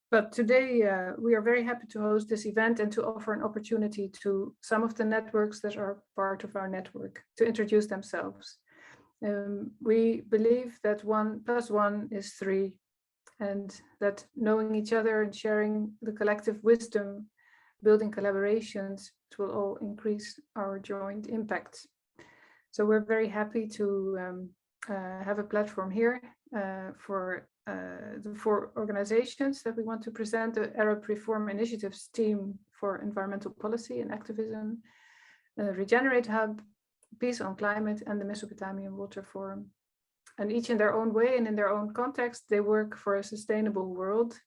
But today we are very happy to host this event and to offer an opportunity to some of the networks that are part of our network to introduce themselves. We believe that 1 + 1 is 3, and that knowing each other and sharing the collective wisdom, building collaborations, it will all increase our joint impact. So we're very happy to have a platform here for the 4 organizations that we want to present: the Arab Reform Initiatives Team for Environmental Policy and Activism, Regenerate Hub, Peace on Climate, and the Mesopotamian Water Forum. And each in their own way and in their own context, they work for a sustainable world.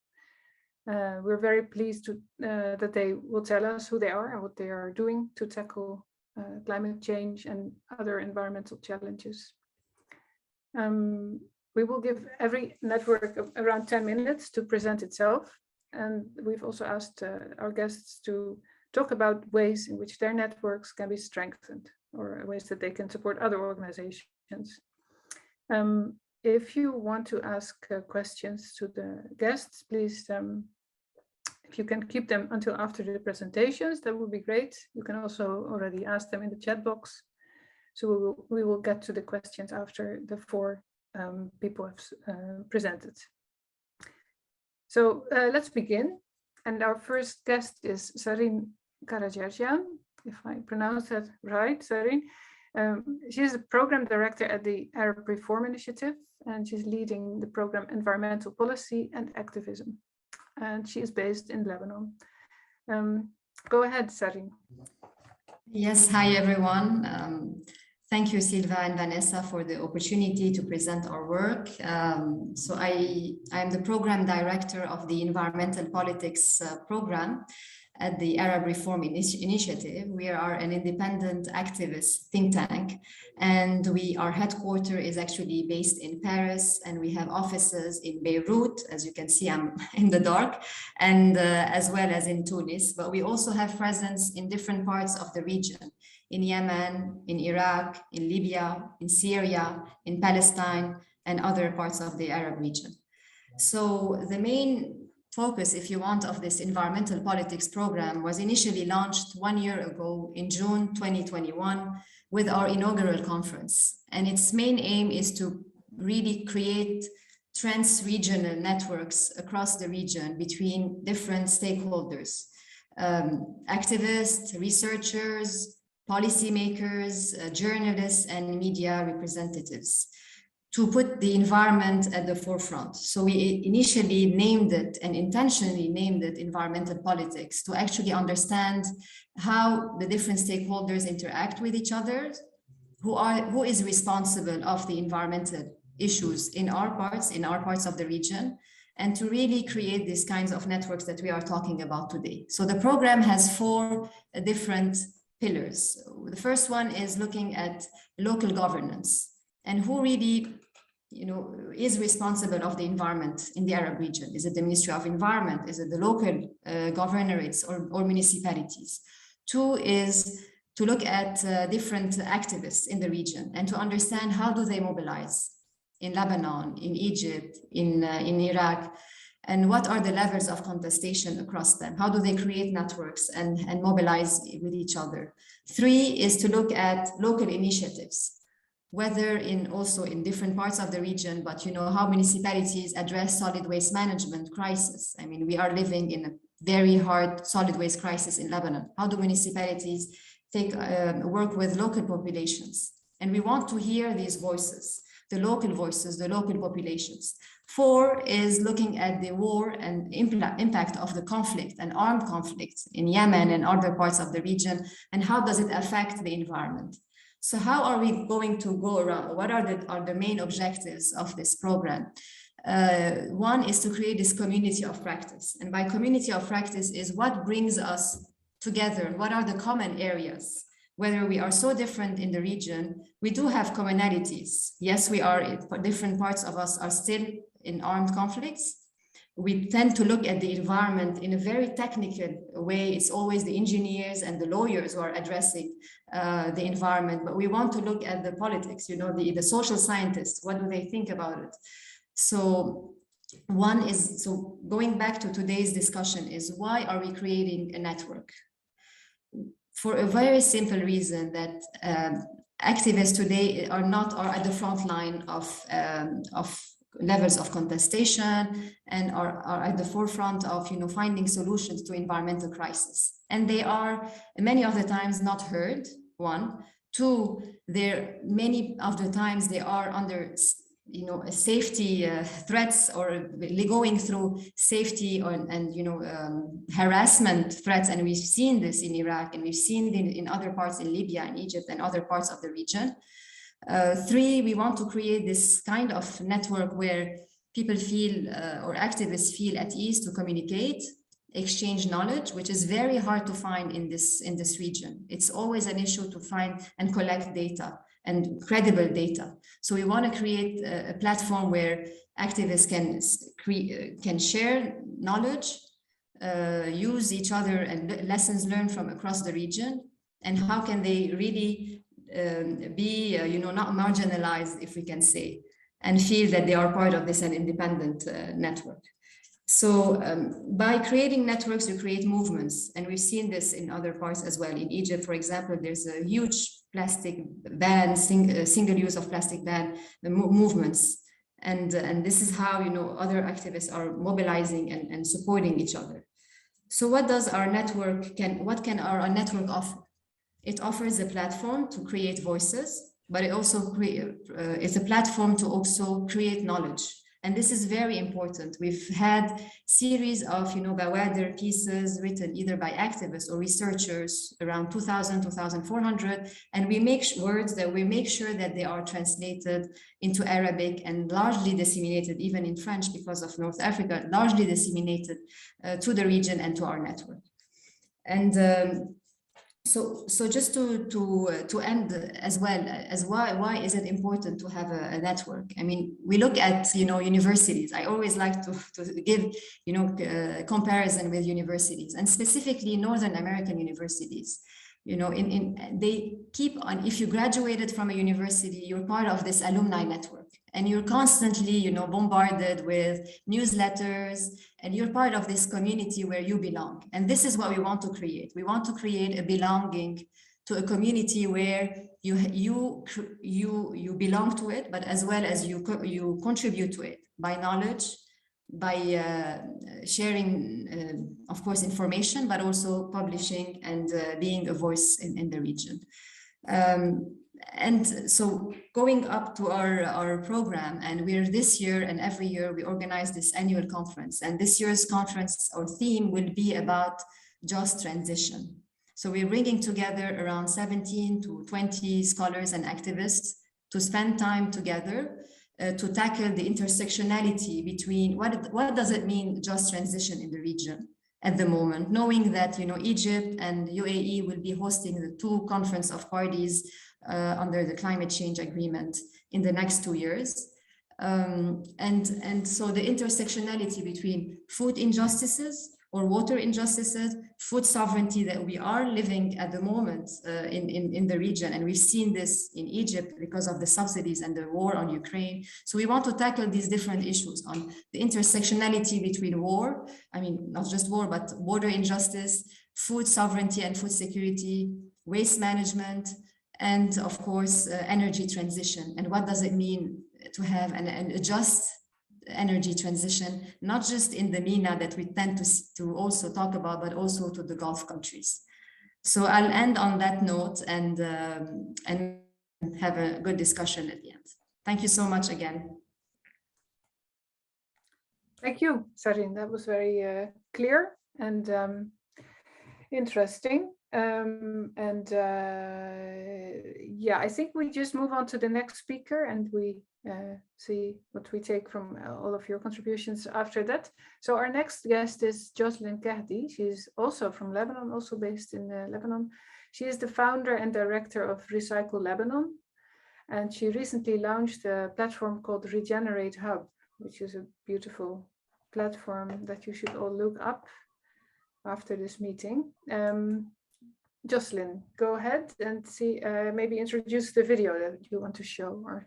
We're very pleased that they will tell us who they are and what they are doing to tackle climate change and other environmental challenges. We will give every network around 10 minutes to present itself. And we've also asked our guests to talk about ways in which their networks can be strengthened, or ways that they can support other organizations. If you want to ask questions to the guests, please, if you can keep them until after the presentations, that would be great. You can also already ask them in the chat box. So we will get to the questions after the 4 people have presented. So let's begin. And our first guest is 𝙤𝙤𝙬𝙬𝙬𝙬𝙬, if I pronounce that right, 𝙤𝙤. She's a program director at the Arab Reform Initiative, and she's leading the program Environmental Policy and Activism. And she is based in Lebanon. Go ahead, 𝙤𝙤. Yes, hi everyone. Thank you, Silva and Vanessa, for the opportunity to present our work. So I'm the program director of the Environmental Politics program at the Arab Reform Initiative. We are an independent activist think tank, and our headquarters is actually based in Paris, and we have offices in Beirut, as you can see, I'm in the dark, and as well as in Tunis. But we also have presence in different parts of the region, in Yemen, in Iraq, in Libya, in Syria, in Palestine, and other parts of the Arab region. So the main focus, if you want, of this environmental politics program was initially launched 1 year ago in June 2021 with our inaugural conference. And its main aim is to really create trans-regional networks across the region between different stakeholders, activists, researchers, policymakers, journalists, and media representatives, to put the environment at the forefront. So we initially named it, and intentionally named it, environmental politics, to actually understand how the different stakeholders interact with each other, who is responsible of the environmental issues in our parts of the region, and to really create these kinds of networks that we are talking about today. So the program has 4 different pillars. The first one is looking at local governance and who really, is responsible of the environment in the Arab region. Is it the Ministry of Environment? Is it the local governorates or municipalities? 2 is to look at different activists in the region and to understand how do they mobilize in Lebanon, in Egypt, in Iraq, and what are the levels of contestation across them? How do they create networks and mobilize with each other? 3 is to look at local initiatives, whether also in different parts of the region, but how municipalities address solid waste management crisis. I mean, we are living in a very hard solid waste crisis in Lebanon. How do municipalities work with local populations? And we want to hear these voices, the local populations. 4 is looking at the war and impact of the conflict and armed conflict in Yemen and other parts of the region, and how does it affect the environment? So how are we going to go around? What are the main objectives of this program? 1 is to create this community of practice. And by community of practice is what brings us together. What are the common areas? Whether we are so different in the region, we do have commonalities. Yes, we are, different parts of us are still in armed conflicts. We tend to look at the environment in a very technical way. It's always the engineers and the lawyers who are addressing the environment, but we want to look at the politics, the social scientists. What do they think about it? So One is, so going back to today's discussion, is why are we creating a network? For a very simple reason that activists today are at the front line of levels of contestation and are at the forefront of finding solutions to environmental crisis. And they are many of the times not heard, one. Two, many of the times they are under safety threats, or going through safety and harassment threats. And we've seen this in Iraq, and we've seen it in other parts in Libya and Egypt and other parts of the region. Three, we want to create this kind of network where people feel or activists feel at ease to communicate, exchange knowledge, which is very hard to find in this region. It's always an issue to find and collect data, and credible data. So we want to create a platform where activists can share knowledge, use each other and lessons learned from across the region, and how can they really be not marginalized, if we can say, and feel that they are part of this independent network. So by creating networks, you create movements, and we've seen this in other parts as well. In Egypt, for example, there's a huge plastic ban, single use of plastic ban movements, and this is how other activists are mobilizing and supporting each other. So what does our network what can our network offer? It offers a platform to create voices, but it also it's a platform to also create knowledge. And this is very important. We've had series of, 𝙤𝙚𝙬𝙬𝙬 pieces written either by activists or researchers, around 2,000, 2,400. And we make sure that they are translated into Arabic and largely disseminated, even in French, because of North Africa, largely disseminated to the region and to our network. And so just to end as well as why is it important to have a network? I mean, we look at universities. I always like to give comparison with universities, and specifically Northern American universities. They keep on, if you graduated from a university, you're part of this alumni network, and you're constantly bombarded with newsletters, and you're part of this community where you belong. And this is what we want to create. We want to create a belonging to a community where you belong to it, but as well as you contribute to it by knowledge, by sharing, of course, information, but also publishing and being a voice in the region. And so going up to our program, and we're this year, and every year we organize this annual conference, and this year's conference or theme will be about just transition. So we're bringing together around 17 to 20 scholars and activists to spend time together to tackle the intersectionality between what does it mean just transition in the region at the moment, knowing that Egypt and UAE will be hosting the 2 conference of parties under the climate change agreement in the next 2 years. And so the intersectionality between food injustices or water injustices, food sovereignty that we are living at the moment in the region. And we've seen this in Egypt because of the subsidies and the war on Ukraine. So we want to tackle these different issues on the intersectionality between war, I mean, not just war, but water injustice, food sovereignty and food security, waste management, and of course, energy transition. And what does it mean to have a just energy transition, not just in the MENA that we tend to also talk about, but also to the Gulf countries. So I'll end on that note and have a good discussion at the end. Thank you so much again. Thank you, Sarine. That was very clear and interesting. Yeah, I think we just move on to the next speaker, and we see what we take from all of your contributions after that. So our next guest is 𝙤𝙚𝙬𝙬𝙬𝙬 𝙤𝙬𝙬𝙬𝙬. She's also from Lebanon, also based in Lebanon. She is the founder and director of Recycle Lebanon, and she recently launched a platform called Regenerate Hub, which is a beautiful platform that you should all look up after this meeting. 𝙤𝙤𝙬𝙬𝙬, go ahead and see, maybe introduce the video that you want to show. Or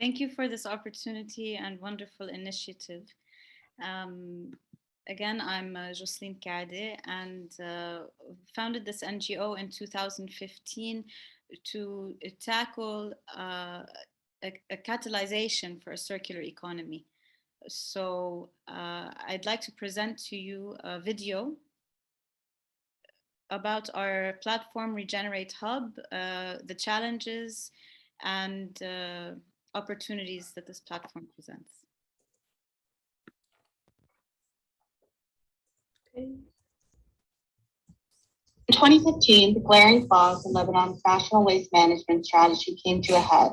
Thank you for this opportunity and wonderful initiative. Again, I'm 𝙈𝙚𝙚𝙩𝙬 and founded this NGO in 2015 to tackle a catalyzation for a circular economy. So I'd like to present to you a video about our platform Regenerate Hub, the challenges and opportunities that this platform presents. In 2015, the glaring flaws in Lebanon's national waste management strategy came to a head.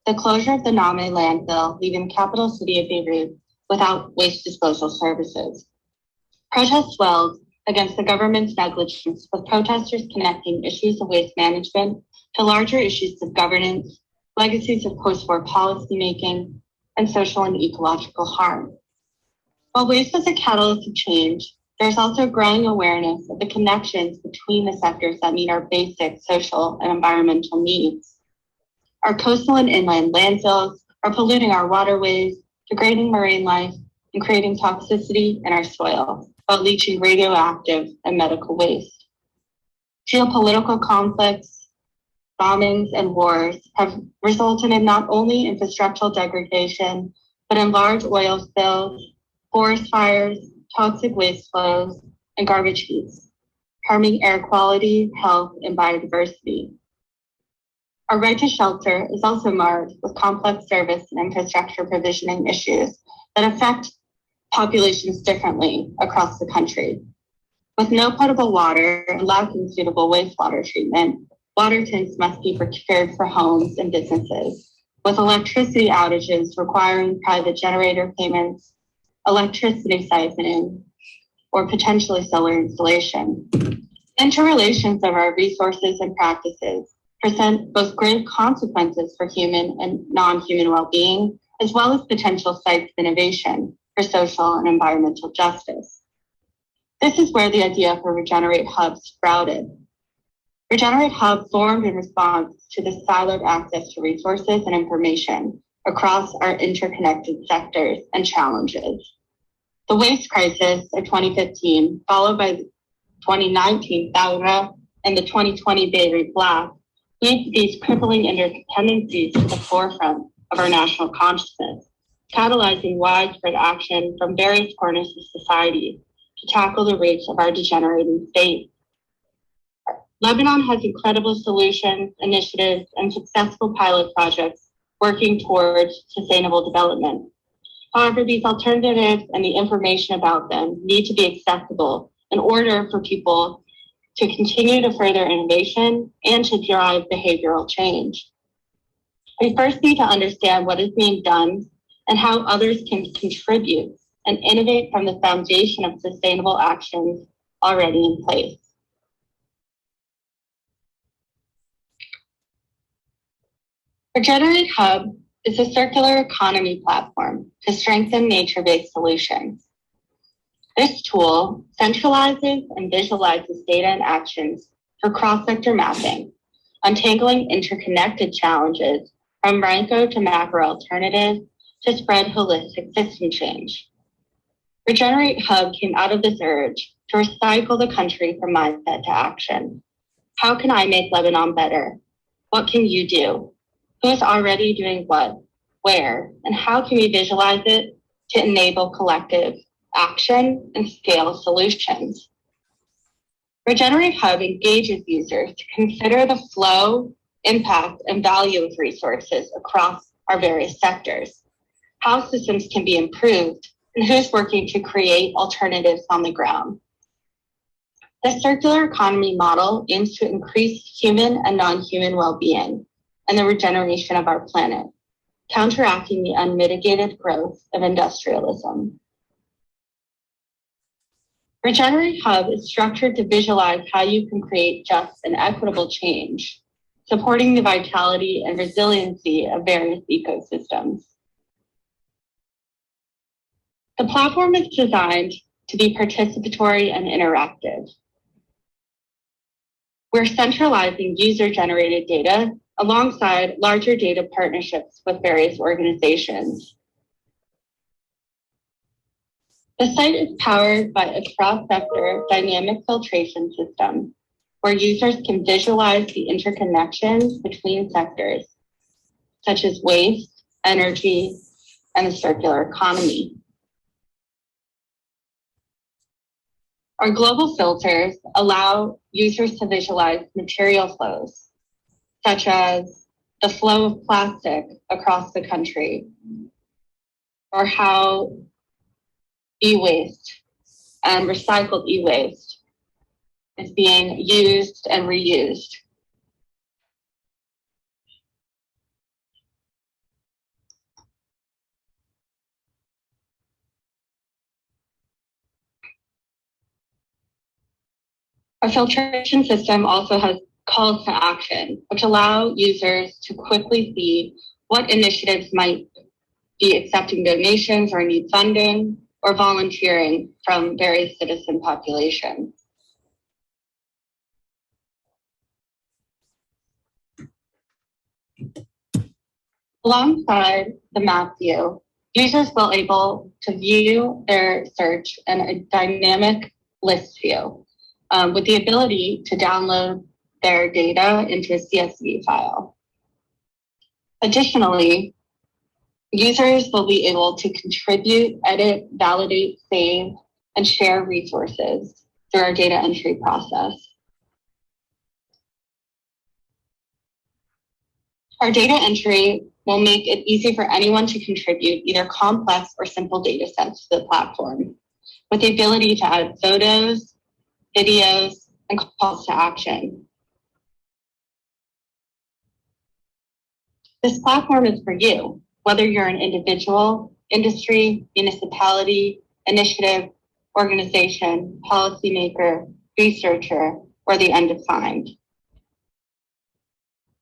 The closure of the Naameh landfill, leaving the capital city of Beirut without waste disposal services. Protests swelled against the government's negligence, with protesters connecting issues of waste management to larger issues of governance, legacies of post-war policymaking, and social and ecological harm. While waste was a catalyst of change, there's also growing awareness of the connections between the sectors that meet our basic social and environmental needs. Our coastal and inland landfills are polluting our waterways, degrading marine life, and creating toxicity in our soil, while leaching radioactive and medical waste. Geopolitical conflicts, bombings, and wars have resulted in not only infrastructural degradation, but in large oil spills, forest fires, toxic waste flows, and garbage heaps, harming air quality, health, and biodiversity. Our right to shelter is also marred with complex service and infrastructure provisioning issues that affect populations differently across the country. With no potable water and lacking suitable wastewater treatment, water tanks must be procured for homes and businesses, with electricity outages requiring private generator payments, electricity siphoning, or potentially solar installation. Interrelations of our resources and practices present both grave consequences for human and non-human well-being, as well as potential sites of innovation for social and environmental justice. This is where the idea for Regenerate Hub sprouted. Regenerate Hub formed in response to the siloed access to resources and information across our interconnected sectors and challenges. The waste crisis of 2015, followed by the 2019 𝙤𝙚𝙚𝙬 and the 2020 Beirut blast, moved these crippling interdependencies to the forefront of our national consciousness, catalyzing widespread action from various corners of society to tackle the roots of our degenerating state. Lebanon has incredible solutions, initiatives, and successful pilot projects working towards sustainable development. However, these alternatives and the information about them need to be accessible in order for people to continue to further innovation and to drive behavioral change. We first need to understand what is being done and how others can contribute and innovate from the foundation of sustainable actions already in place. Regenerate Hub is a circular economy platform to strengthen nature-based solutions. This tool centralizes and visualizes data and actions for cross-sector mapping, untangling interconnected challenges from micro to macro alternatives to spread holistic system change. Regenerate Hub came out of this urge to recycle the country from mindset to action. How can I make Lebanon better? What can you do? Who's already doing what, where, and how can we visualize it to enable collective action and scale solutions? Regenerate Hub engages users to consider the flow, impact, and value of resources across our various sectors, how systems can be improved, and who's working to create alternatives on the ground. The circular economy model aims to increase human and non-human well-being and the regeneration of our planet, counteracting the unmitigated growth of industrialism. Regenerate Hub is structured to visualize how you can create just and equitable change, supporting the vitality and resiliency of various ecosystems. The platform is designed to be participatory and interactive. We're centralizing user-generated data alongside larger data partnerships with various organizations. The site is powered by a cross-sector dynamic filtration system where users can visualize the interconnections between sectors, such as waste, energy, and the circular economy. Our global filters allow users to visualize material flows, such as the flow of plastic across the country, or how e-waste and recycled e-waste is being used and reused. Our filtration system also has calls to action, which allow users to quickly see what initiatives might be accepting donations or need funding or volunteering from various citizen populations. Alongside the map view, users will be able to view their search in a dynamic list view with the ability to download their data into a CSV file. Additionally, users will be able to contribute, edit, validate, save, and share resources through our data entry process. Our data entry will make it easy for anyone to contribute either complex or simple data sets to the platform, with the ability to add photos, videos, and calls to action. This platform is for you, whether you're an individual, industry, municipality, initiative, organization, policymaker, researcher, or the undefined.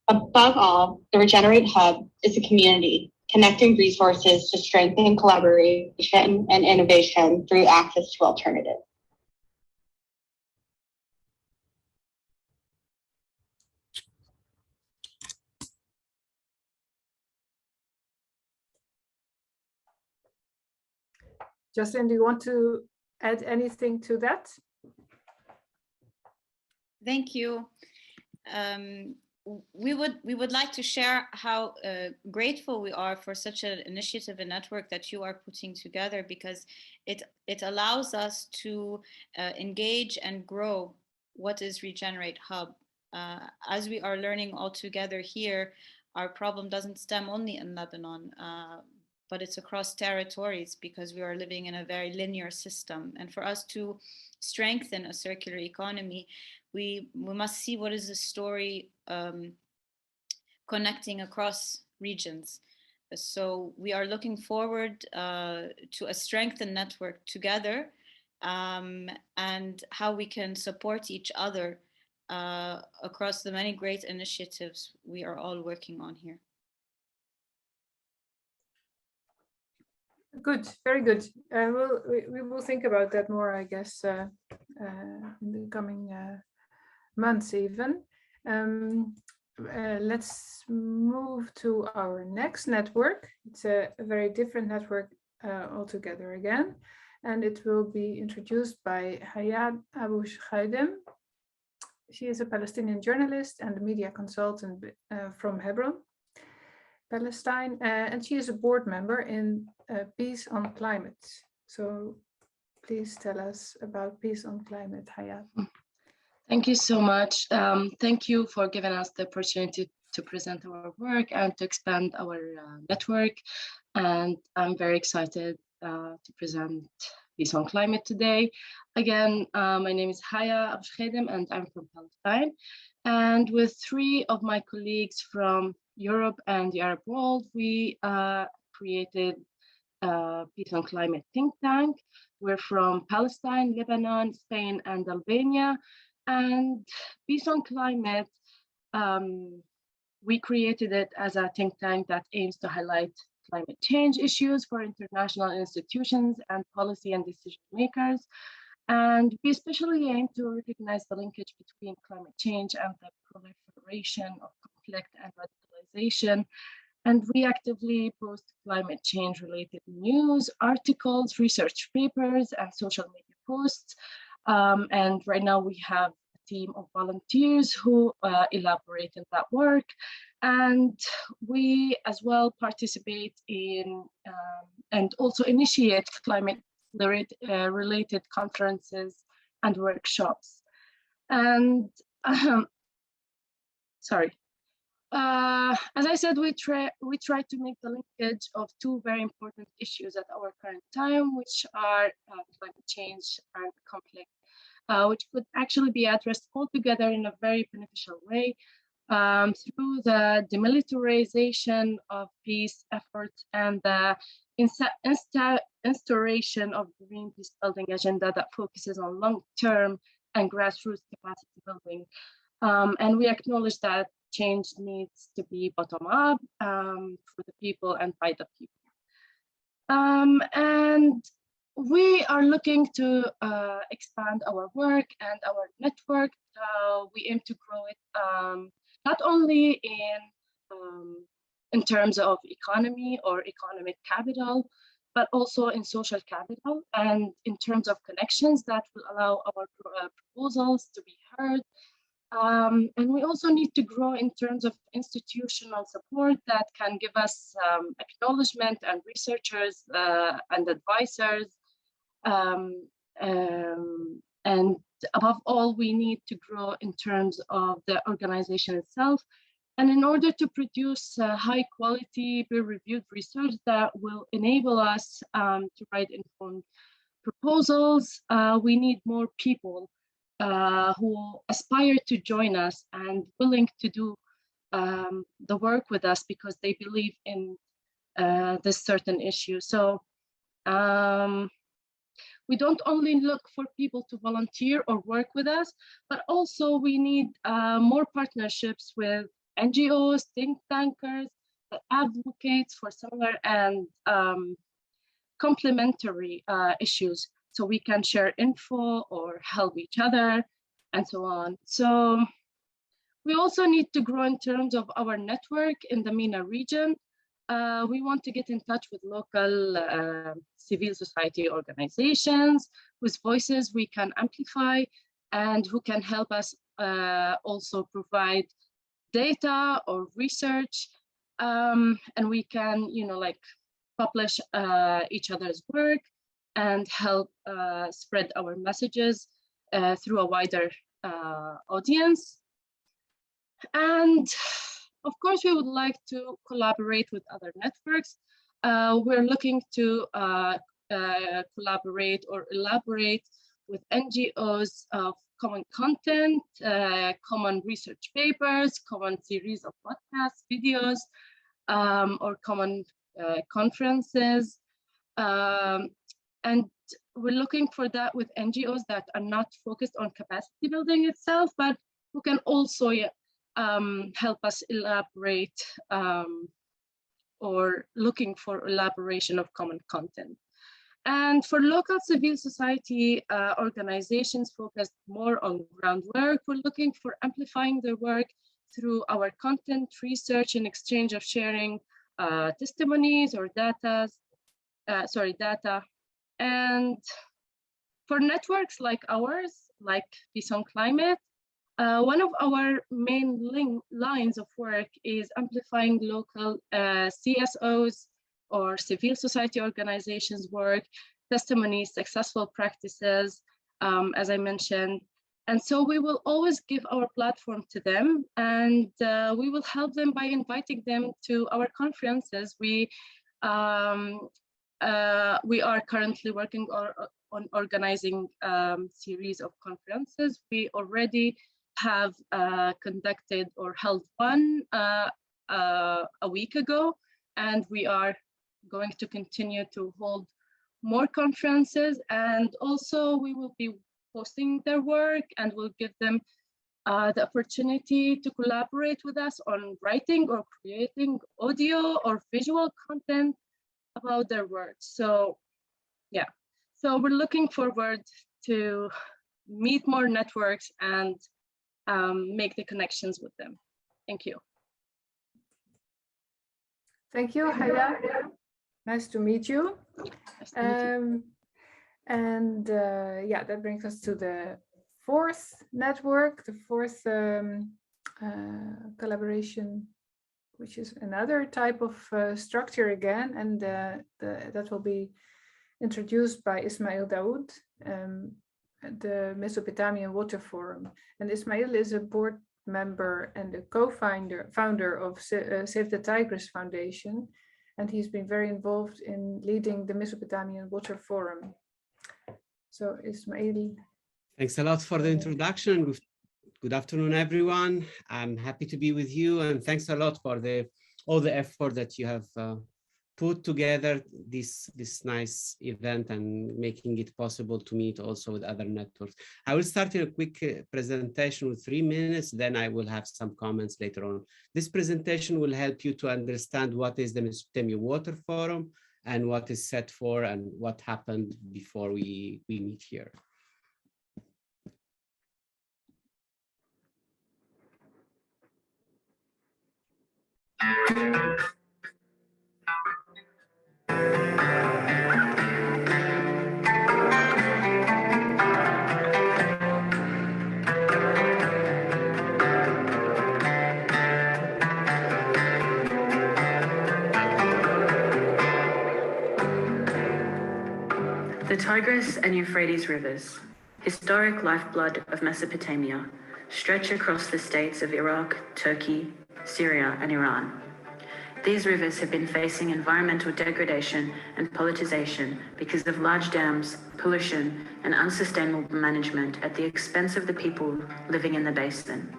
Above all, the Regenerate Hub is a community connecting resources to strengthen collaboration and innovation through access to alternatives. Justin, do you want to add anything to that? Thank you. We would like to share how grateful we are for such an initiative and network that you are putting together, because it allows us to engage and grow what is Regenerate Hub. As we are learning all together here, our problem doesn't stem only in Lebanon, but it's across territories, because we are living in a very linear system. And for us to strengthen a circular economy, we must see what is the story connecting across regions. So we are looking forward to a strengthened network together, and how we can support each other across the many great initiatives we are all working on here. Good, very good. We will think about that more, I guess, in the coming months even. Let's move to our next network. It's a very different network altogether again, and it will be introduced by 𝙈𝙚𝙚𝙩𝙬𝙬𝙬. She is a Palestinian journalist and a media consultant from Hebron, Palestine, and she is a board member in Peace on Climate. So please tell us about Peace on Climate, Hayat. Thank you so much. Thank you for giving us the opportunity to present our work and to expand our network. And I'm very excited to present Peace on Climate today. Again, my name is 𝙈𝙚𝙚𝙬𝙬𝙬 and I'm from Palestine. And with 3 of my colleagues from Europe and the Arab world, we created Peace on Climate think tank. We're from Palestine, Lebanon, Spain, and Albania. And Peace on Climate, we created it as a think tank that aims to highlight climate change issues for international institutions and policy and decision makers. And we especially aim to recognize the linkage between climate change and the proliferation of conflict and radicalization. And we actively post climate change related news, articles, research papers, and social media posts. And right now we have a team of volunteers who elaborate in that work. And we as well participate in and also initiate climate related conferences and workshops. And sorry. As I said, we try to make the linkage of two very important issues at our current time, which are climate change and conflict, which could actually be addressed all together in a very beneficial way through the demilitarization of peace efforts and the instauration of green peace building agenda that focuses on long-term and grassroots capacity building. And we acknowledge that change needs to be bottom-up for the people and by the people. And we are looking to expand our work and our network. We aim to grow it not only in terms of economy or economic capital, but also in social capital and in terms of connections that will allow our proposals to be heard. And we also need to grow in terms of institutional support that can give us acknowledgement and researchers and advisors. And above all, we need to grow in terms of the organization itself. And in order to produce high quality peer-reviewed research that will enable us to write informed proposals, we need more people who aspire to join us and willing to do the work with us because they believe in this certain issue. So we don't only look for people to volunteer or work with us, but also we need more partnerships with NGOs, think tankers, that advocates for similar and complementary issues, so we can share info or help each other and so on. So we also need to grow in terms of our network in the MENA region. We want to get in touch with local civil society organizations whose voices we can amplify and who can help us also provide data or research, and we can, publish each other's work and help spread our messages through a wider audience. And of course, we would like to collaborate with other networks. We're looking to collaborate or elaborate with NGOs of common content, common research papers, common series of podcasts, videos, or common conferences. And we're looking for that with NGOs that are not focused on capacity building itself, but who can also help us elaborate or looking for elaboration of common content. And for local civil society organizations focused more on groundwork, we're looking for amplifying their work through our content, research, and exchange of sharing testimonies or data. And for networks like ours, like Peace on Climate, one of our main lines of work is amplifying local CSOs or civil society organizations' work, testimonies, successful practices, as I mentioned. And so we will always give our platform to them, and we will help them by inviting them to our conferences. We are currently working on organizing series of conferences. We already have conducted or held one a week ago, and we are going to continue to hold more conferences. And also we will be posting their work and we'll give them the opportunity to collaborate with us on writing or creating audio or visual content about their work. So yeah, so we're looking forward to meet more networks and make the connections with them. Thank you. Thank you, Haya. Nice to meet you. Nice to meet you. And yeah, that brings us to the fourth network, the fourth collaboration, which is another type of structure again, and that will be introduced by Ismail Daoud, the Mesopotamian Water Forum. And Ismail is a board member and a co-founder of Save the Tigris Foundation, and he's been very involved in leading the Mesopotamian Water Forum. So Ismail. Thanks a lot for the introduction. Good afternoon, everyone. I'm happy to be with you, and thanks a lot for all the effort that you have put together this nice event and making it possible to meet also with other networks. I will start in a quick presentation with 3 minutes, then I will have some comments later on. This presentation will help you to understand what is the Mesopotamian Water Forum and what is set for and what happened before we meet here. The Tigris and Euphrates rivers, historic lifeblood of Mesopotamia, stretch across the states of Iraq, Turkey, Syria, and Iran. These rivers have been facing environmental degradation and politicization because of large dams, pollution, and unsustainable management at the expense of the people living in the basin.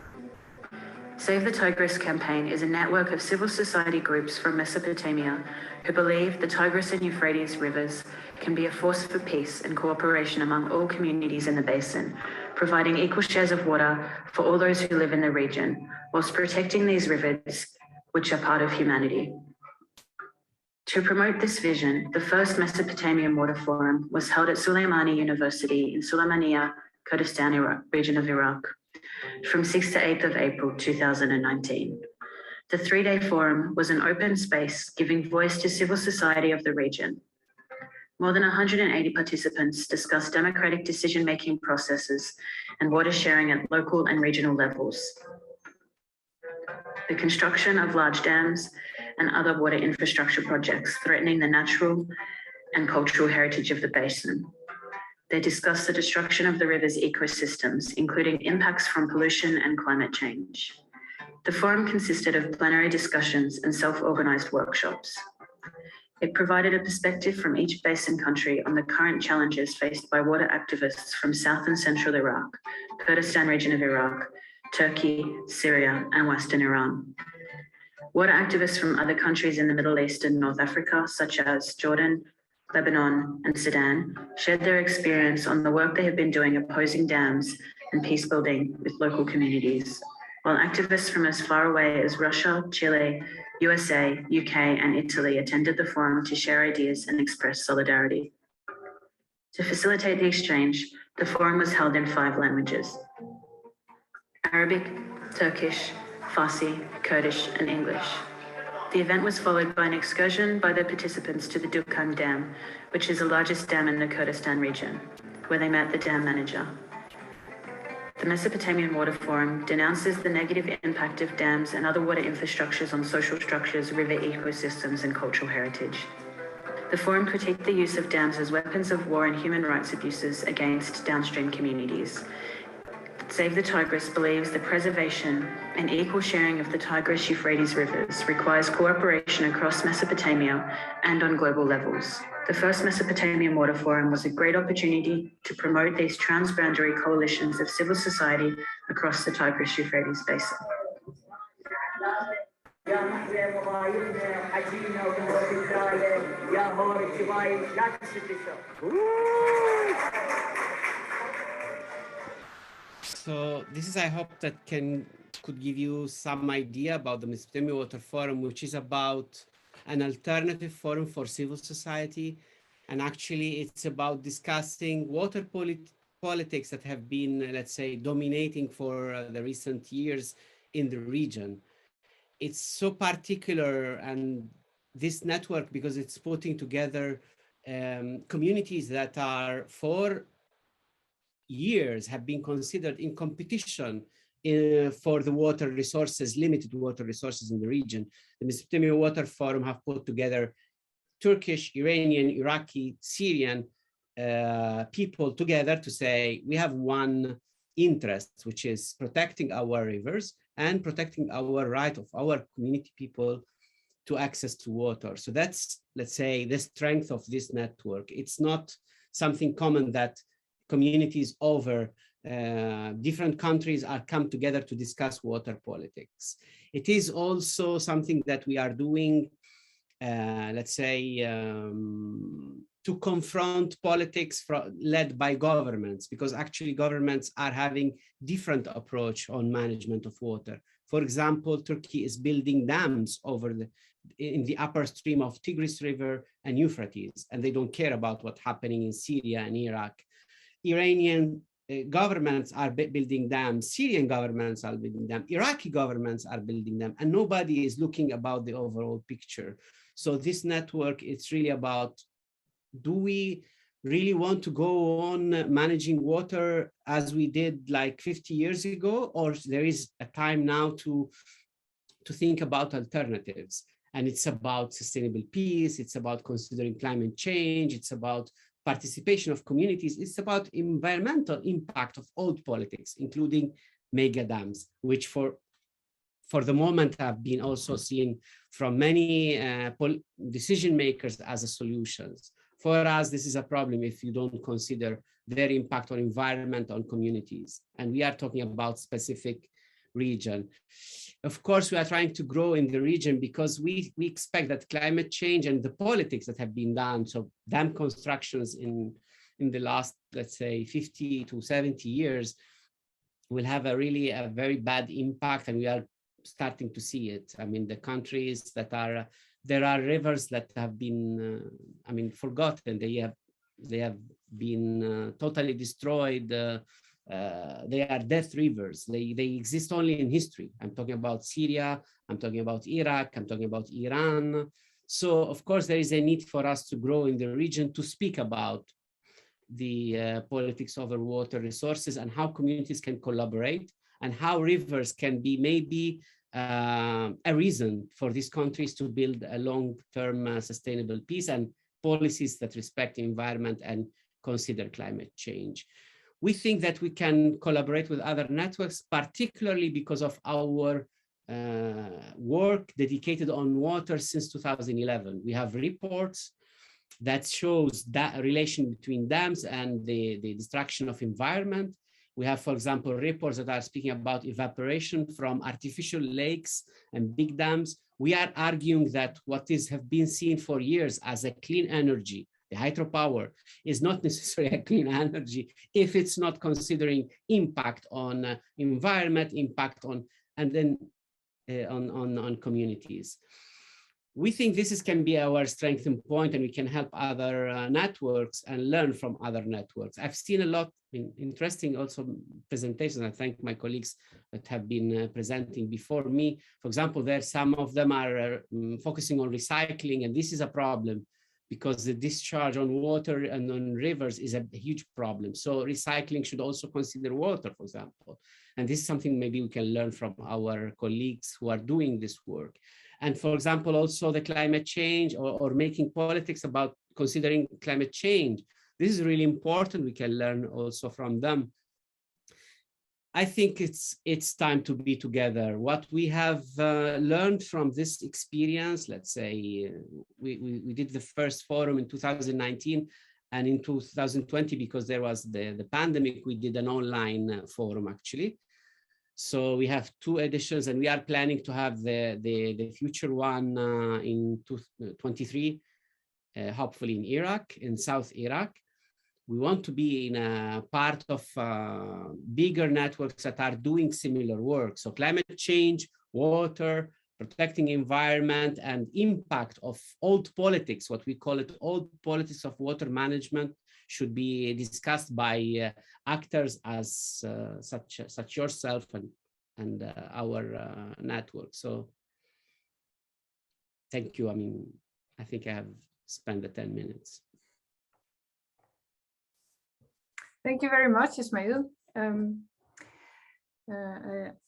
Save the Tigris campaign is a network of civil society groups from Mesopotamia who believe the Tigris and Euphrates rivers can be a force for peace and cooperation among all communities in the basin, providing equal shares of water for all those who live in the region, whilst protecting these rivers, which are part of humanity. To promote this vision, the first Mesopotamian Water Forum was held at Sulaimani University in Sulaymaniyah, Kurdistan region of Iraq, from 6th to 8th of April 2019. The 3-day forum was an open space giving voice to civil society of the region. More than 180 participants discussed democratic decision-making processes and water sharing at local and regional levels, the construction of large dams and other water infrastructure projects threatening the natural and cultural heritage of the basin. They discussed the destruction of the river's ecosystems, including impacts from pollution and climate change. The forum consisted of plenary discussions and self-organized workshops. It provided a perspective from each basin country on the current challenges faced by water activists from South and Central Iraq, Kurdistan region of Iraq, Turkey, Syria, and Western Iran. Water activists from other countries in the Middle East and North Africa, such as Jordan, Lebanon, and Sudan, shared their experience on the work they have been doing opposing dams and peace building with local communities, while activists from as far away as Russia, Chile, USA, UK, and Italy attended the forum to share ideas and express solidarity. To facilitate the exchange, the forum was held in 5 languages: Arabic, Turkish, Farsi, Kurdish, and English. The event was followed by an excursion by the participants to the 𝙘𝙤𝙢𝙢𝙢 Dam, which is the largest dam in the Kurdistan region, where they met the dam manager. The Mesopotamian Water Forum denounces the negative impact of dams and other water infrastructures on social structures, river ecosystems, and cultural heritage. The forum critiqued the use of dams as weapons of war and human rights abuses against downstream communities. Save the Tigris believes the preservation and equal sharing of the Tigris-Euphrates rivers requires cooperation across Mesopotamia and on global levels. The first Mesopotamian Water Forum was a great opportunity to promote these transboundary coalitions of civil society across the Tigris-Euphrates basin. So this is, I hope, that could give you some idea about the Mesopotamian Water Forum, which is about an alternative forum for civil society. And actually, it's about discussing water politics that have been, let's say, dominating for the recent years in the region. It's so particular and this network, because it's putting together communities that are for years have been considered in competition for the water resources, limited water resources in the region. The Mesopotamian Water Forum have put together Turkish, Iranian, Iraqi, Syrian people together to say we have one interest, which is protecting our rivers and protecting our right of our community people to access to water. So that's, let's say, the strength of this network. It's not something common that communities over different countries are come together to discuss water politics. It is also something that we are doing, let's say, to confront politics led by governments, because actually governments are having different approach on management of water. For example, Turkey is building dams in the upper stream of Tigris River and Euphrates, and they don't care about what's happening in Syria and Iraq. Iranian governments are building dams, Syrian governments are building them, Iraqi governments are building them, and nobody is looking about the overall picture. So this network, it's really about, do we really want to go on managing water as we did like 50 years ago, or there is a time now to think about alternatives? And it's about sustainable peace, it's about considering climate change, it's about participation of communities, it's about environmental impact of old politics, including mega dams, which for the moment have been also seen from many decision makers as a solutions. For us, this is a problem if you don't consider their impact on environment, on communities. And we are talking about specific region. Of course, we are trying to grow in the region because we expect that climate change and the politics that have been done, so dam constructions in the last, let's say, 50 to 70 years, will have a very bad impact, and we are starting to see it. I mean, the countries that are, there are rivers that have been, forgotten. They have been totally destroyed. They are death rivers. They exist only in history. I'm talking about Syria, I'm talking about Iraq, I'm talking about Iran. So of course there is a need for us to grow in the region to speak about the politics over water resources and how communities can collaborate and how rivers can be maybe a reason for these countries to build a long-term sustainable peace and policies that respect the environment and consider climate change. We think that we can collaborate with other networks, particularly because of our work dedicated on water since 2011. We have reports that shows that relation between dams and the destruction of environment. We have, for example, reports that are speaking about evaporation from artificial lakes and big dams. We are arguing that what have been seen for years as a clean energy, the hydropower, is not necessarily a clean energy if it's not considering impact on environment, impact on, and then on communities. We think this can be our strengthening point, and we can help other networks and learn from other networks. I've seen a lot in interesting also presentations. I thank my colleagues that have been presenting before me. For example, some of them are focusing on recycling, and this is a problem because the discharge on water and on rivers is a huge problem. So recycling should also consider water, for example. And this is something maybe we can learn from our colleagues who are doing this work. And for example, also the climate change or making politics about considering climate change. This is really important. We can learn also from them. I think it's time to be together. What we have learned from this experience, let's say, we did the first forum in 2019, and in 2020, because there was the pandemic, we did an online forum actually. So we have 2 editions, and we are planning to have the future one in 2023, hopefully in Iraq, in South Iraq. We want to be in a part of bigger networks that are doing similar work. So climate change, water, protecting environment, and impact of old politics, what we call it old politics of water management, should be discussed by actors as such yourself and our network. So thank you. I think I have spent the 10 minutes. Thank you very much, Ismail.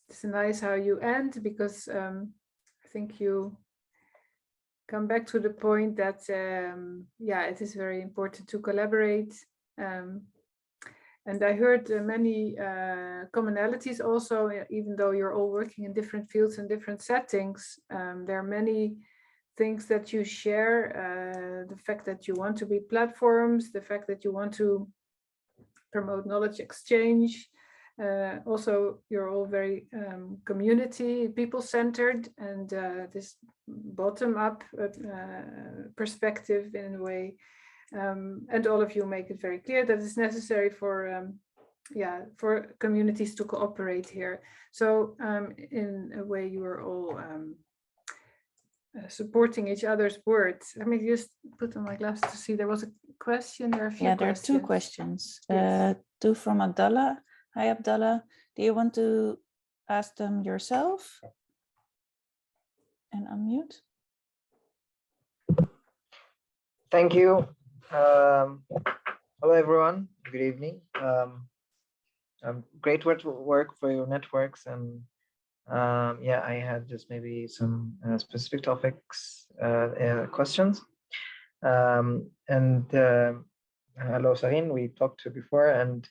It's nice how you end, because I think you come back to the point that, yeah, it is very important to collaborate. And I heard many commonalities also, even though you're all working in different fields and different settings. There are many things that you share, the fact that you want to be platforms, the fact that you want to promote knowledge exchange. Also, you're all very community, people-centered, and this bottom-up perspective in a way. And all of you make it very clear that it's necessary for for communities to cooperate here. So in a way, you are all supporting each other's words. Let me just put on my glasses to see. There was a question. There are a few Yeah, there are two questions. questions. Two from Abdallah. Hi, Abdallah. Do you want to ask them yourself and unmute? Thank you. Hello, everyone. Good evening. Great work for your networks, and yeah, I had just maybe some specific topics, questions. And hello, Sarin. We talked to before, and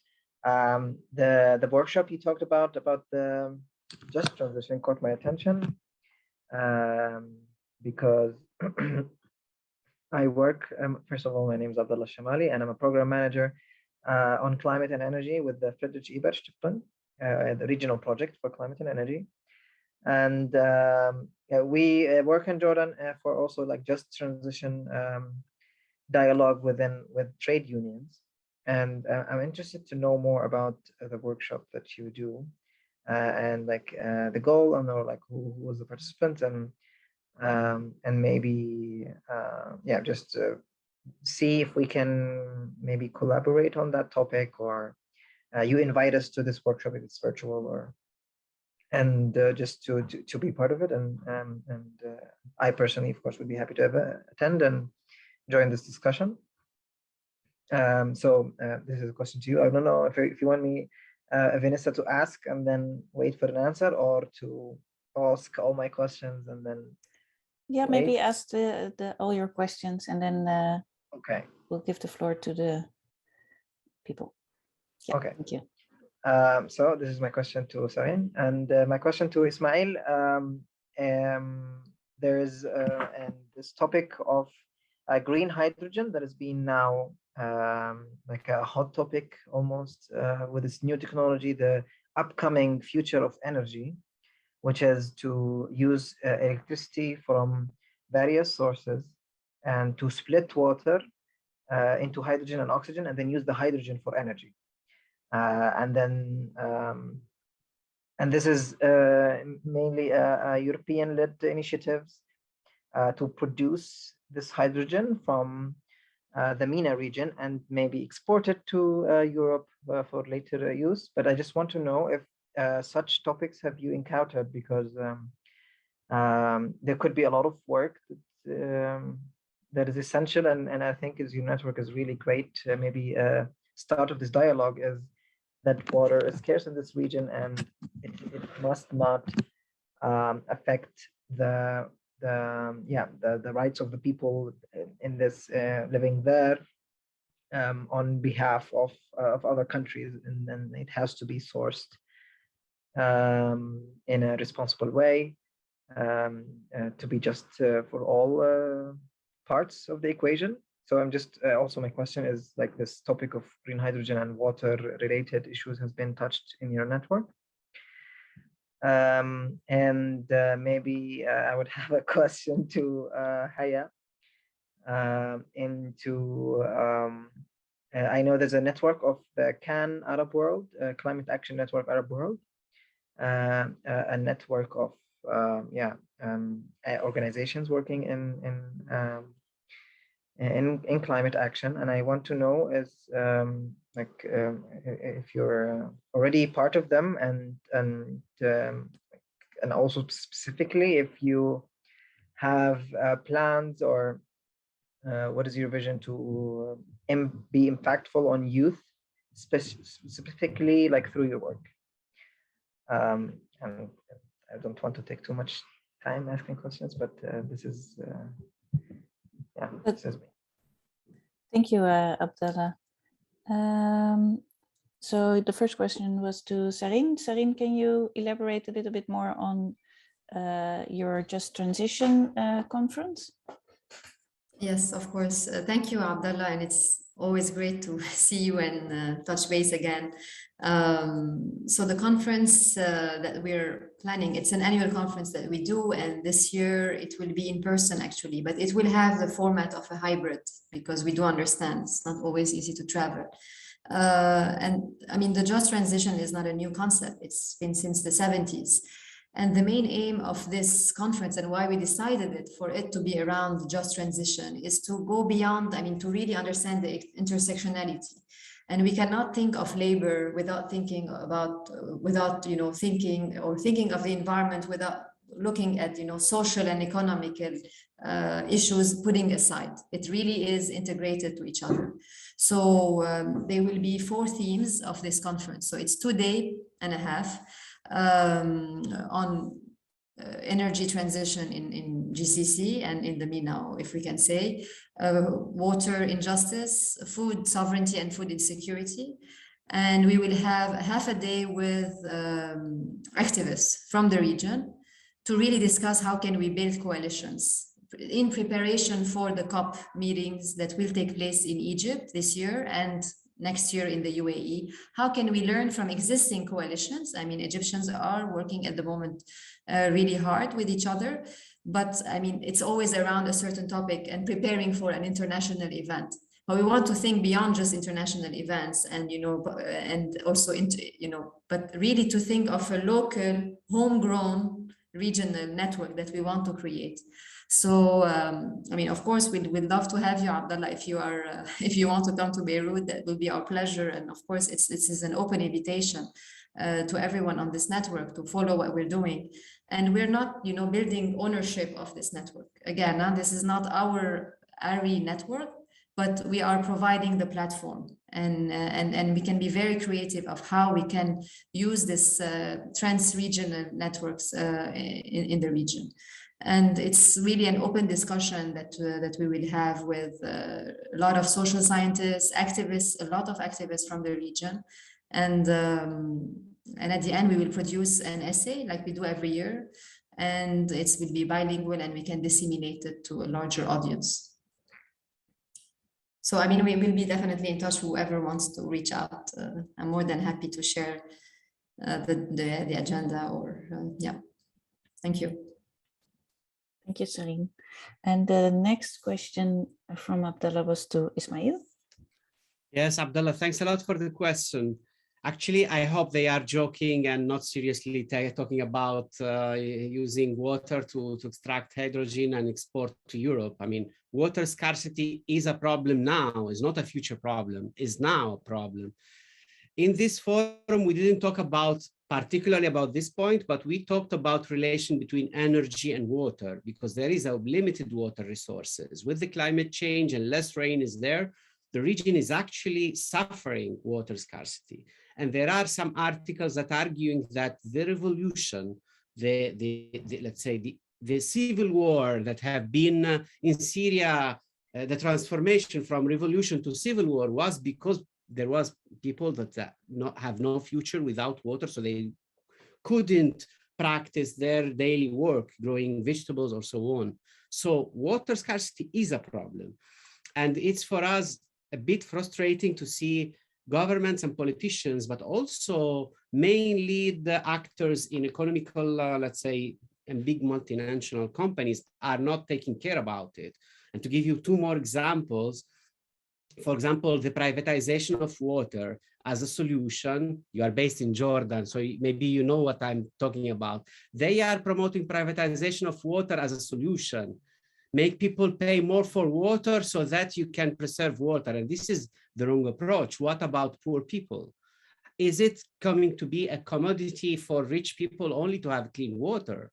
the workshop you talked about the just transition caught my attention, because I work, first of all, my name is Abdullah Shamali, and I'm a program manager on climate and energy with the 𝙘𝙤𝙢𝙢𝙢𝙬𝙧𝙬𝙬, the regional project for climate and energy. And yeah, we work in Jordan for also like just transition dialogue with trade unions. And I'm interested to know more about the workshop that you do, and like the goal, and or like who was the participant, and maybe yeah, just see if we can maybe collaborate on that topic, or you invite us to this workshop if it's virtual, or and just to be part of it. And I personally, of course, would be happy to attend and join this discussion. So this is a question to you. I don't know if you want me, Vanessa, to ask and then wait for an answer, or to ask all my questions and then Yeah, wait. maybe ask all your questions, and then Okay. we'll give the floor to the people. Yeah, Okay. thank you. So this is my question to Sarin, and my question to Ismail. There is this topic of green hydrogen that has been now like a hot topic almost with this new technology, the upcoming future of energy, which is to use electricity from various sources and to split water into hydrogen and oxygen, and then use the hydrogen for energy. And this is mainly a European-led initiatives to produce this hydrogen from the MENA region and maybe export it to Europe for later use. But I just want to know if such topics have you encountered, because there could be a lot of work that is essential, and I think as your network is really great. Maybe start of this dialogue is that water is scarce in this region, and it must not affect the rights of the people in this living there on behalf of other countries, and then it has to be sourced in a responsible way, to be just for all parts of the equation. So I'm just also, my question is like this topic of green hydrogen and water related issues has been touched in your network. And maybe I would have a question to Haya I know there's a network of the CAN Arab World, Climate Action Network Arab World, a network of organizations working in climate action. And I want to know is if you're already part of them, and also specifically if you have plans or What is your vision to be impactful on youth, specifically like through your work? And I don't want to take too much time asking questions, but this is, yeah, this is me. Thank you, Abdallah. So the first question was to 𝙤𝙤. 𝙤𝙤, can you elaborate a little bit more on your Just Transition conference? Yes, of course. Thank you, Abdallah, and it's always great to see you and touch base again. So the conference that we're planning, it's an annual conference that we do, and this year it will be in person actually, but it will have the format of a hybrid because we do understand it's not always easy to travel. And I mean, the Just Transition is not a new concept. It's been since the 70s. And the main aim of this conference and why we decided it for it to be around just transition is to go beyond, I mean, to really understand the intersectionality. And we cannot think of labor without thinking about, thinking of the environment without looking at, social and economical issues putting aside. It really is integrated to each other. So there will be 4 themes of this conference. So it's 2.5 days on energy transition in GCC and in the MENA, if we can say, water injustice, food sovereignty and food insecurity. And we will have half a day with activists from the region to really discuss how can we build coalitions in preparation for the COP meetings that will take place in Egypt this year and next year in the UAE. How can we learn from existing coalitions? I mean, Egyptians are working at the moment really hard with each other, but I mean, it's always around a certain topic and preparing for an international event. But we want to think beyond just international events and, and also, but really to think of a local, homegrown regional network that we want to create. So, I mean, of course, we'd love to have you, Abdallah, if you want to come to Beirut, that will be our pleasure. And of course, this is an open invitation to everyone on this network to follow what we're doing. And we're not, building ownership of this network. Again, this is not our 𝙈𝙚𝙚𝙩 network, but we are providing the platform. And we can be very creative of how we can use this trans-regional networks in the region. And it's really an open discussion that we will have with a lot of social scientists, activists, a lot of activists from the region. And at the end, we will produce an essay like we do every year. And it will be bilingual and we can disseminate it to a larger audience. So, I mean, we will be definitely in touch, whoever wants to reach out. I'm more than happy to share the agenda or, yeah. Thank you. Thank you, 𝙤𝙤. And the next question from Abdallah was to Ismail. Yes, Abdallah, thanks a lot for the question. Actually, I hope they are joking and not seriously talking about using water to extract hydrogen and export to Europe. I mean, water scarcity is a problem now, it's not a future problem, it's now a problem. In this forum, we didn't talk particularly about this point, but we talked about relation between energy and water because there is a limited water resources. With the climate change and less rain is there, the region is actually suffering water scarcity. And there are some articles that are arguing that the revolution, let's say the civil war that have been in Syria, the transformation from revolution to civil war was because there was people that have no future without water, so they couldn't practice their daily work, growing vegetables or so on. So water scarcity is a problem. And it's for us a bit frustrating to see governments and politicians, but also mainly the actors in economical, let's say, and big multinational companies are not taking care about it. And to give you 2 more examples, for example, the privatization of water as a solution. You are based in Jordan, so maybe you know what I'm talking about. They are promoting privatization of water as a solution. Make people pay more for water so that you can preserve water. And this is the wrong approach. What about poor people? Is it coming to be a commodity for rich people only to have clean water?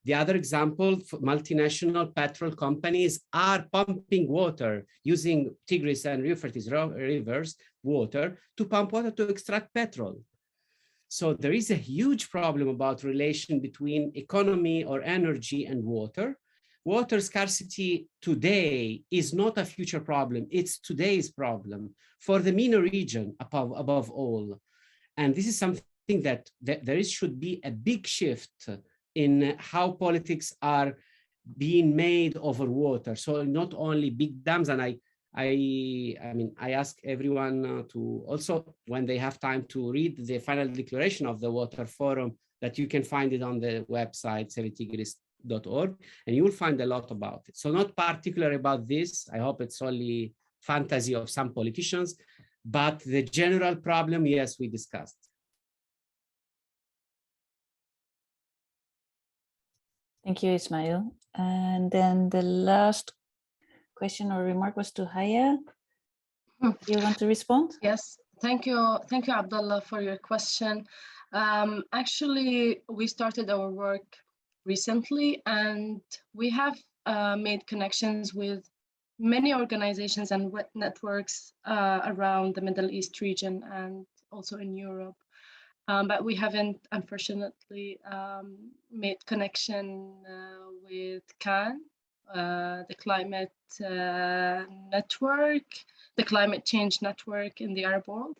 The other example, multinational petrol companies are pumping water using Tigris and Euphrates rivers water to pump water to extract petrol. So there is a huge problem about relation between economy or energy and water. Water scarcity today is not a future problem, it's today's problem for the MENA region above all. And this is something that should be a big shift in how politics are being made over water. So not only big dams, and I ask everyone to also, when they have time, to read the final declaration of the Water Forum, that you can find it on the website savetigris.org, and you will find a lot about it. So not particular about this. I hope it's only fantasy of some politicians, but the general problem, yes, we discussed. Thank you, Ismail. And then the last question or remark was to Haya. You want to respond? Yes, thank you, Abdullah, for your question. Actually, we started our work recently, and we have made connections with many organizations and networks around the Middle East region and also in Europe. But we haven't, unfortunately, made connection with CAN, the climate network, the climate change network in the Arab world.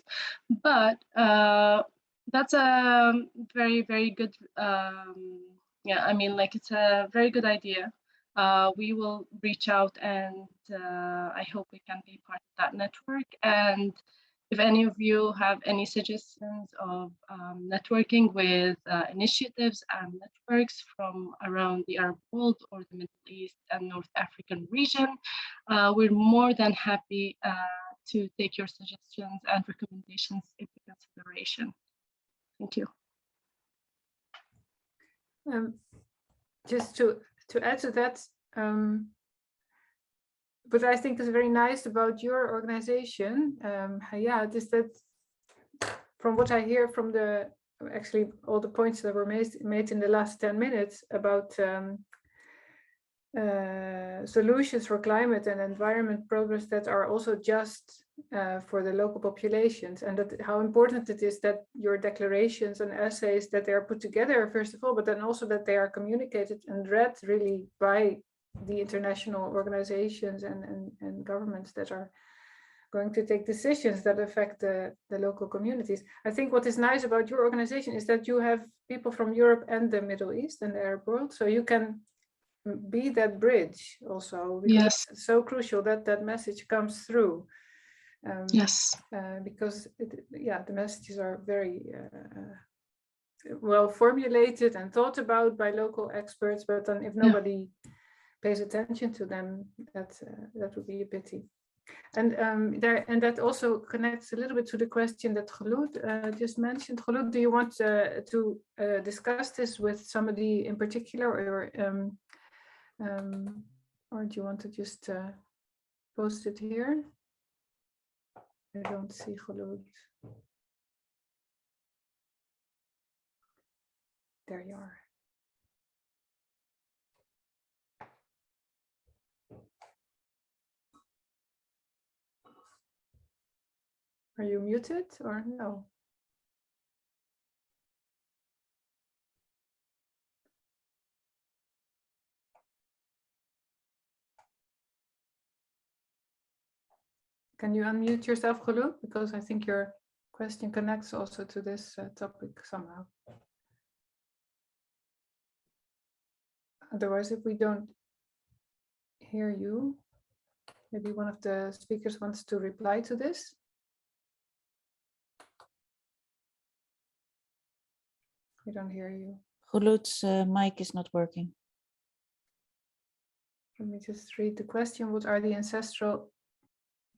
But that's a very, very good, yeah, I mean, like, it's a very good idea. We will reach out, and I hope we can be part of that network. And if any of you have any suggestions of networking with initiatives and networks from around the Arab world or the Middle East and North African region, we're more than happy to take your suggestions and recommendations into consideration. Thank you. Just to add to that, what I think is very nice about your organization, Hayat, is that from what I hear from actually all the points that were made in the last 10 minutes about solutions for climate and environment progress that are also just for the local populations, and that how important it is that your declarations and essays, that they are put together, first of all, but then also that they are communicated and read really by the international organizations and governments that are going to take decisions that affect the local communities. I think what is nice about your organization is that you have people from Europe and the Middle East and the Arab world, so you can be that bridge also, because yes, it's so crucial that that message comes through. Yes, because the messages are very well formulated and thought about by local experts, but then if nobody pays attention to them, that would be a pity. And that also connects a little bit to the question that Ghaloud just mentioned. Ghaloud, do you want to discuss this with somebody in particular, or do you want to just post it here? I don't see Ghaloud. There you are. Are you muted or no? Can you unmute yourself, Ghaloud? Because I think your question connects also to this topic somehow. Otherwise, if we don't hear you, maybe one of the speakers wants to reply to this. We don't hear you. Ghaloud's mic is not working. Let me just read the question. What are the ancestral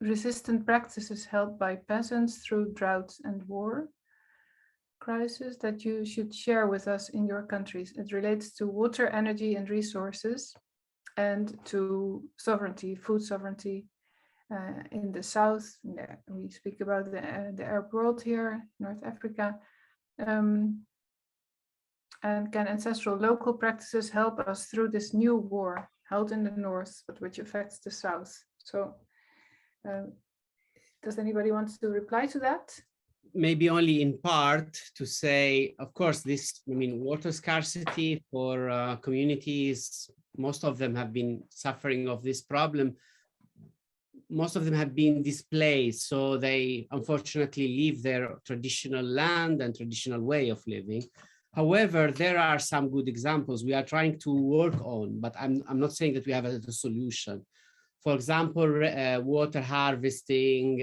resistant practices held by peasants through droughts and war crisis that you should share with us in your countries? It relates to water, energy, and resources, and to sovereignty, food sovereignty in the south. We speak about the Arab world here, North Africa. And can ancestral local practices help us through this new war held in the north, but which affects the south? So does anybody want to reply to that? Maybe only in part to say, of course, this, I mean, water scarcity for communities, most of them have been suffering of this problem. Most of them have been displaced, so they unfortunately leave their traditional land and traditional way of living. However, there are some good examples we are trying to work on, but I'm not saying that we have a solution. For example, water harvesting,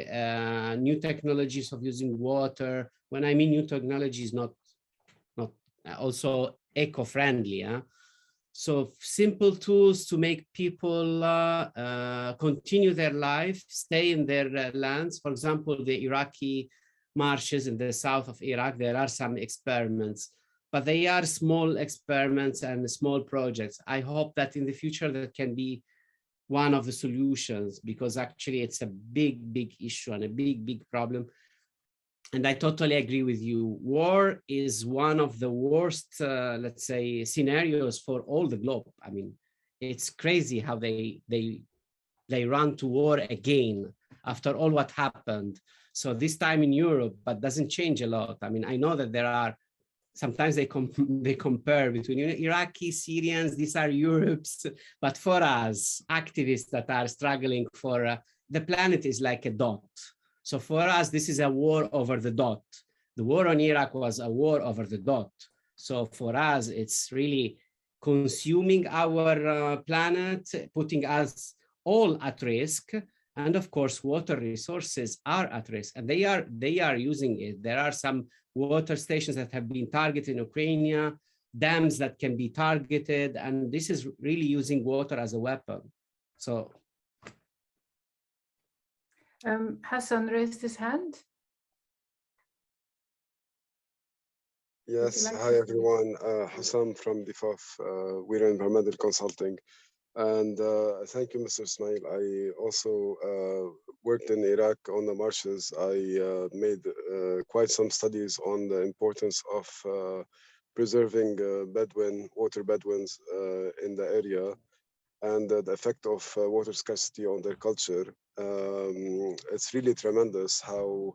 new technologies of using water. When I mean new technologies, not also eco-friendly. So simple tools to make people continue their life, stay in their lands. For example, the Iraqi marshes in the south of Iraq, there are some experiments, but they are small experiments and small projects. I hope that in the future that can be one of the solutions, because actually it's a big issue and a big problem. And I totally agree with you. War is one of the worst, let's say, scenarios for all the globe. I mean, it's crazy how they run to war again after all what happened. So this time in Europe, but doesn't change a lot. I mean, I know that there are, sometimes they compare between Iraqi, Syrians, these are Europe's, but for us, activists that are struggling for, the planet is like a dot. So for us, this is a war over the dot. The war on Iraq was a war over the dot. So for us, it's really consuming our planet, putting us all at risk. And of course, water resources are at risk, and they are using it. There are some water stations that have been targeted in Ukraine, dams that can be targeted, and this is really using water as a weapon. So. Hassan raised his hand. Yes, hi everyone. Hassan from DFAF. We're environmental consulting. And thank you, Mr. Ismail. I also worked in Iraq on the marshes. I made quite some studies on the importance of preserving water Bedouins in the area, and the effect of water scarcity on their culture. It's really tremendous how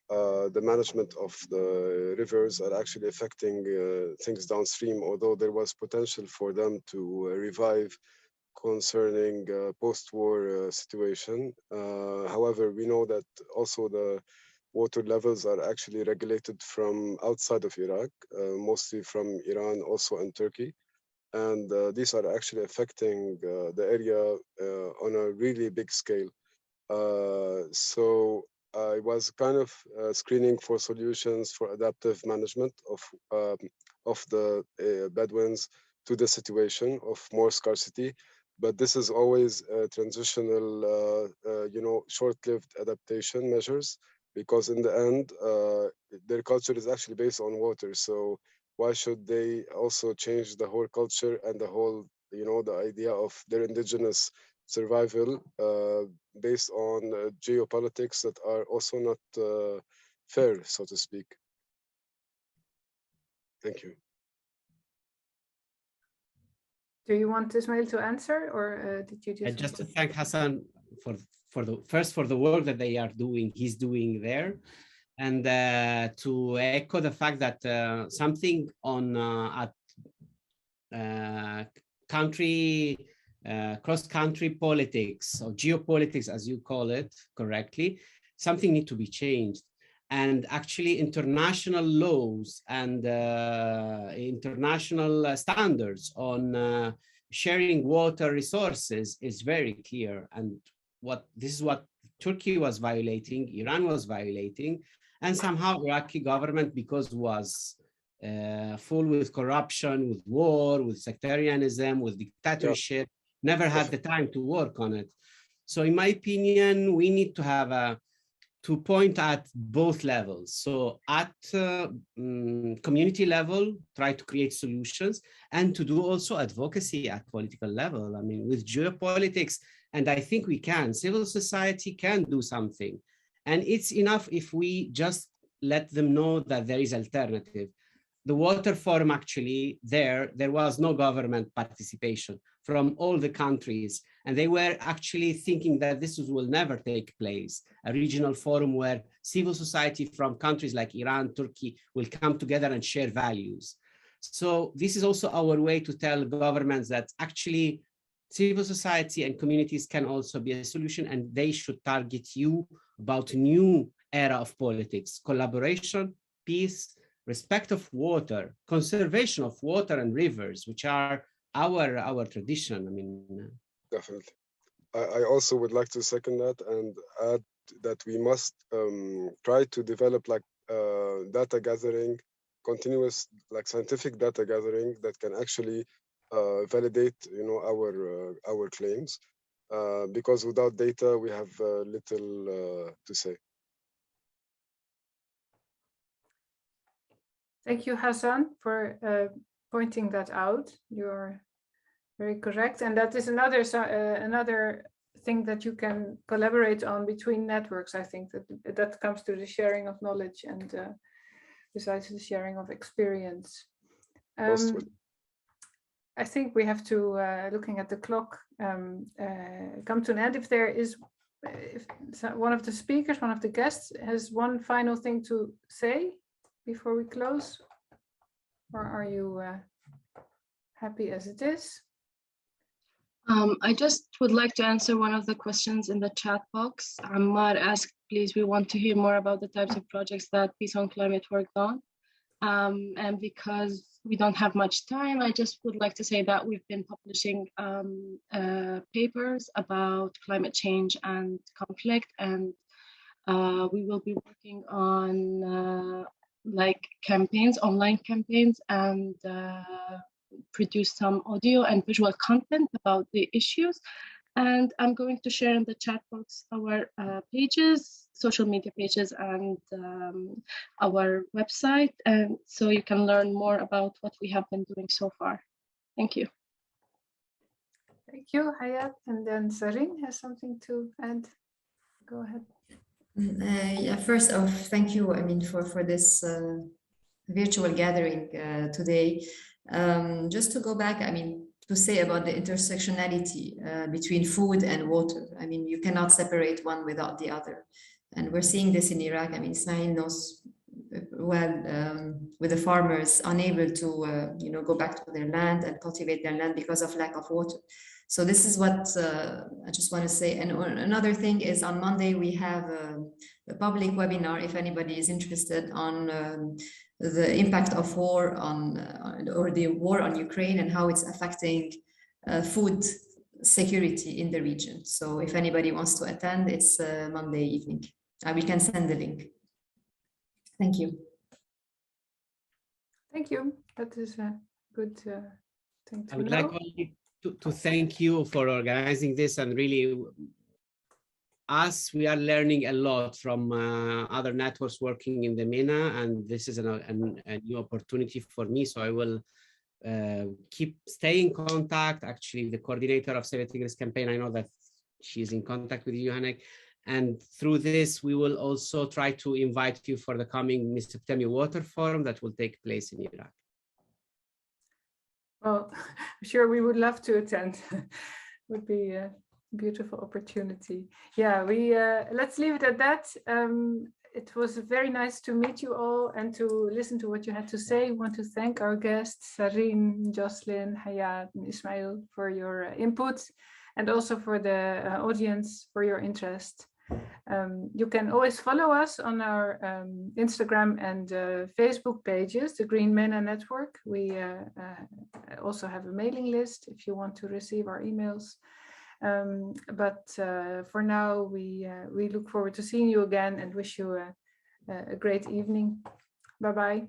the management of the rivers are actually affecting things downstream, although there was potential for them to revive concerning post-war situation. However, we know that also the water levels are actually regulated from outside of Iraq, mostly from Iran, also and Turkey. And these are actually affecting the area on a really big scale. So I was kind of screening for solutions for adaptive management of the Bedouins to the situation of more scarcity. But this is always transitional, short-lived adaptation measures, because in the end, their culture is actually based on water. So why should they also change the whole culture and the whole, the idea of their indigenous survival based on geopolitics that are also not fair, so to speak? Thank you. Do you want Ismail to answer, or did you just? Just to thank Hassan for the work that they are doing, he's doing there, and to echo the fact that something on cross-country politics, or geopolitics, as you call it correctly, something need to be changed. And actually international laws and international standards on sharing water resources is very clear. And this is what Turkey was violating, Iran was violating, and somehow Iraqi government, because was full with corruption, with war, with sectarianism, with dictatorship, never had the time to work on it. So in my opinion, we need to have to point at both levels. So at community level, try to create solutions, and to do also advocacy at political level. I mean, with geopolitics, and I think we can, civil society can do something. And it's enough if we just let them know that there is alternative. the water forum, actually, there was no government participation from all the countries. And they were actually thinking that this will never take place, a regional forum where civil society from countries like Iran, Turkey will come together and share values. So this is also our way to tell governments that actually civil society and communities can also be a solution, and they should target you about new era of politics, collaboration, peace, respect of water, conservation of water and rivers, which are our tradition. I mean, definitely. I also would like to second that and add that we must try to develop like data gathering, continuous like scientific data gathering that can actually validate, you know, our claims, because without data we have little to say. Thank you, Hassan, for pointing that out. You're very correct, and that is another thing that you can collaborate on between networks. I think that comes to the sharing of knowledge and besides the sharing of experience. I think we have to, looking at the clock, come to an end. If there is, if one of the speakers, one of the guests has one final thing to say before we close, or are you happy as it is? I just would like to answer one of the questions in the chat box. Ammar asked, please, we want to hear more about the types of projects that Peace on Climate worked on. And because we don't have much time, I just would like to say that we've been publishing papers about climate change and conflict, and we will be working on like campaigns, online campaigns, and produce some audio and visual content about the issues. And I'm going to share in the chat box our pages, social media pages, and our website, and so you can learn more about what we have been doing so far. Thank you. Thank you, Hayat. And then Zareen has something to add. Go ahead. Yeah, first off, thank you, I mean, for this virtual gathering today. Just to go back, I mean, to say about the intersectionality between food and water. I mean, you cannot separate one without the other. And we're seeing this in Iraq. I mean, Ismail knows well, with the farmers unable to, you know, go back to their land and cultivate their land because of lack of water. So this is what I just want to say. And another thing is on Monday, we have a public webinar, if anybody is interested, on the impact of war on, or the war on Ukraine and how it's affecting food security in the region. So if anybody wants to attend, it's Monday evening. We can send the link. Thank you. Thank you. That is a good thing to I would know. like only to thank you for organizing this, and really we are learning a lot from other networks working in the MENA, and this is a new opportunity for me. So I will stay in contact. Actually, the coordinator of Save the Tigris campaign, I know that she's in contact with you, Hanek. And through this, we will also try to invite you for the coming Mesopotamian Water Forum that will take place in Iraq. Well, I'm sure we would love to attend. Would be a beautiful opportunity. Yeah, let's leave it at that. It was very nice to meet you all and to listen to what you had to say. I want to thank our guests, Zareen, Jocelyn, Hayat, and Ismail, for your input, and also for the audience for your interest. You can always follow us on our Instagram and Facebook pages, the Green MENA Network. We also have a mailing list if you want to receive our emails. But for now, we look forward to seeing you again and wish you a great evening. Bye-bye.